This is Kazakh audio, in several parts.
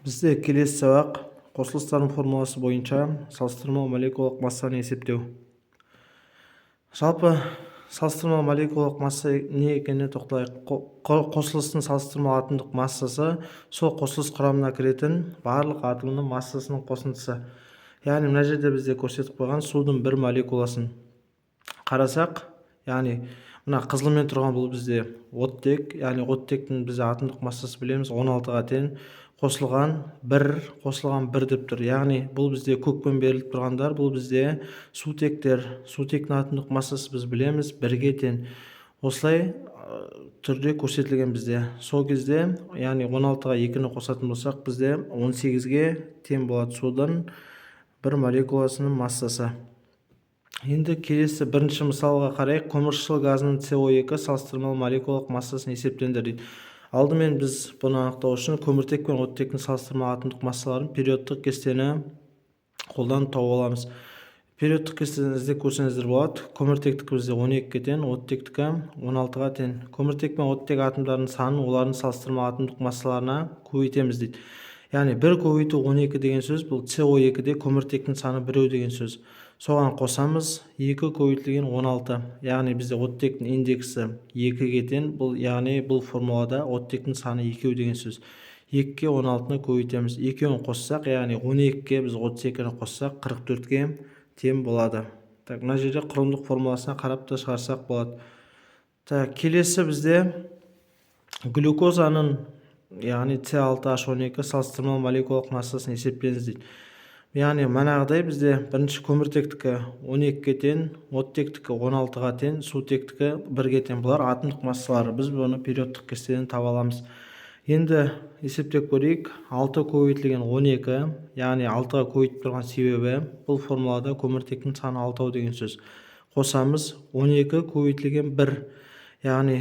Бізде келесі сабақ қосылыстардың формуласы бойынша салыстырмалы молекулалық массаны есептеу. Жалпы салыстырмалы молекулалық масса не екеніне тоқталайық. Қосылыстың салыстырмалы атомдық массасы сол қосылыс құрамына кіретін барлық атомның массасының қосындысы. Яғни мына жерде бізде көрсетіп қойған судың бір молекуласын қарасақ, яғни мына қызылмен тұрған бұл бізде оттек, яғни оттектің бізде атомдық массасы білеміз 16-ға тең, қосылған 1 деп тұр. Яғни бұл бізде көкпен беріліп тұрғандар, бұл бізде сутектер. Сутектің атомдық массасы біз білеміз 1-ге тең. Осылай түрде көрсетілген бізде. Сол кезде, яғни 16-ға 2-ні қосатын болсақ, бізде 18-ге тең болады судың бір молекуласының массасы. Енді келесі бірінші мысалға қарайық. Көміршыл газының CO2 салыстырмалы молекулалық массасын есептеңдер дейді. Алдымен біз бұны анықтау үшін көміртек пен оттектің салыстырмалы атомдық массаларын периодтық кестені қолданып тауып аламыз. Периодтық кестені іздеп көрсеңіздер болады. Көміртектікі бізде 12-ге тең, оттектікі 16-ға тең. Көміртек пен оттек атомдарының санын олардың салыстырмалы атомдық массаларына көбейтеміз дейді. Яғни 1 көбейту 12 деген сөз, бұл CO2-де көміртектің саны 1 деген сөз. Соған қосамыз 2 көбейтілген 16. Яғни бізде оттектің индексі 2-ге тең. Яғни бұл формулада оттектің саны 2 деген сөз. 2-ге 16-ны көбейтеміз. 2-ні қоссақ, яғни 12-ге біз 32-ні қоссақ 44-ге тең болады. Мына жерде құрылымдық формуласына қарап та шығарсақ болады. Келесі бізде глюкозаның, яғни С6H12 салыстырмалы молекулалық массасын есептеңіз дейді. Яғни манағыдай бізде бірінші көміртектікі 12-ге тең, оттектікі 16-ға тең, сутектікі 1-ге тең. Бұлар атомдық массалары. Біз бұны периодтық кестеден таба аламыз. Енді есептеп көрейік. 6 көбейтілген 12, яғни 6-ға көбейтіп тұрған себебі бұл формулада көміртектің саны 6 деген сөз. Қосамыз 12 көбейтілген 1, яғни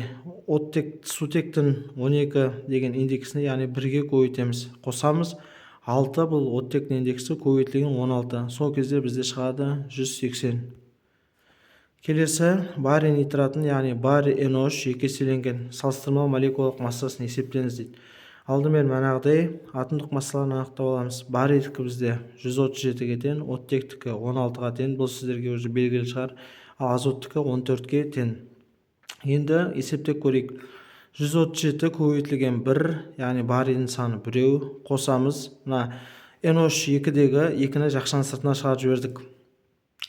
сутектің 12 деген индексіне, яғни 1-ге көбейтеміз. Қосамыз 6, бұл оттектің индексі көбейтілген 16. Сол кезде бізде шығады 180. Келесі барий нитратын, яғни барий NO3 жеке еселенген салыстырмалы молекулалық массасын есептеңіз дейді. Алдымен манағыдай атомдық массаларын анықтап аламыз. Барийдікі бізде 137-ге тең, оттектікі 16-ға тең. Бұл сіздерге уже белгілі шығар. Ал азоттікі 14-ге тең. Енді есептеп көрейік. 137 көбейтілген 1, яғни барийдің саны 1, қосамыз. Мына NO3 2-дегі 2-ні жақшаның сыртына шығарып жібердік.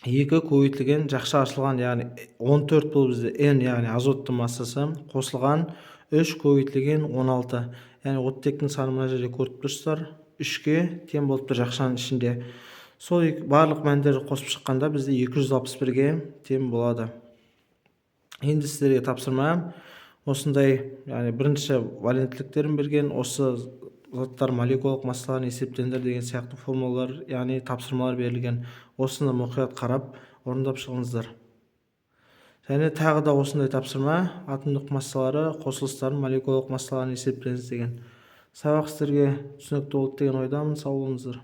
2 көбейтілген жақша ашылған, яғни 14 бұл бізде N, яғни азоттың массасы, қосылған 3 көбейтілген 16. Яғни оттектің саны мына жерде көріп тұрсыздар, 3-ге тең болып тұр жақшаның ішінде. Сол барлық мәндерді қосып шыққанда бізде 261-ге тең болады. Енді сіздерге тапсырма осындай, яғни бірінші валенттіліктерін берген, осы заттар молекулалық массаларын есептеңдер деген сияқты формулалар, яғни тапсырмалар берілген. Осыны мұқият қарап, орындап шығыңыздар. Және тағы да осындай тапсырма, атомдық массалары, қосылыстардың молекулалық массаларын есептеңіз деген. Сабақ сіздерге түсінікті болды деген ойдамын. Сау болыңыздар.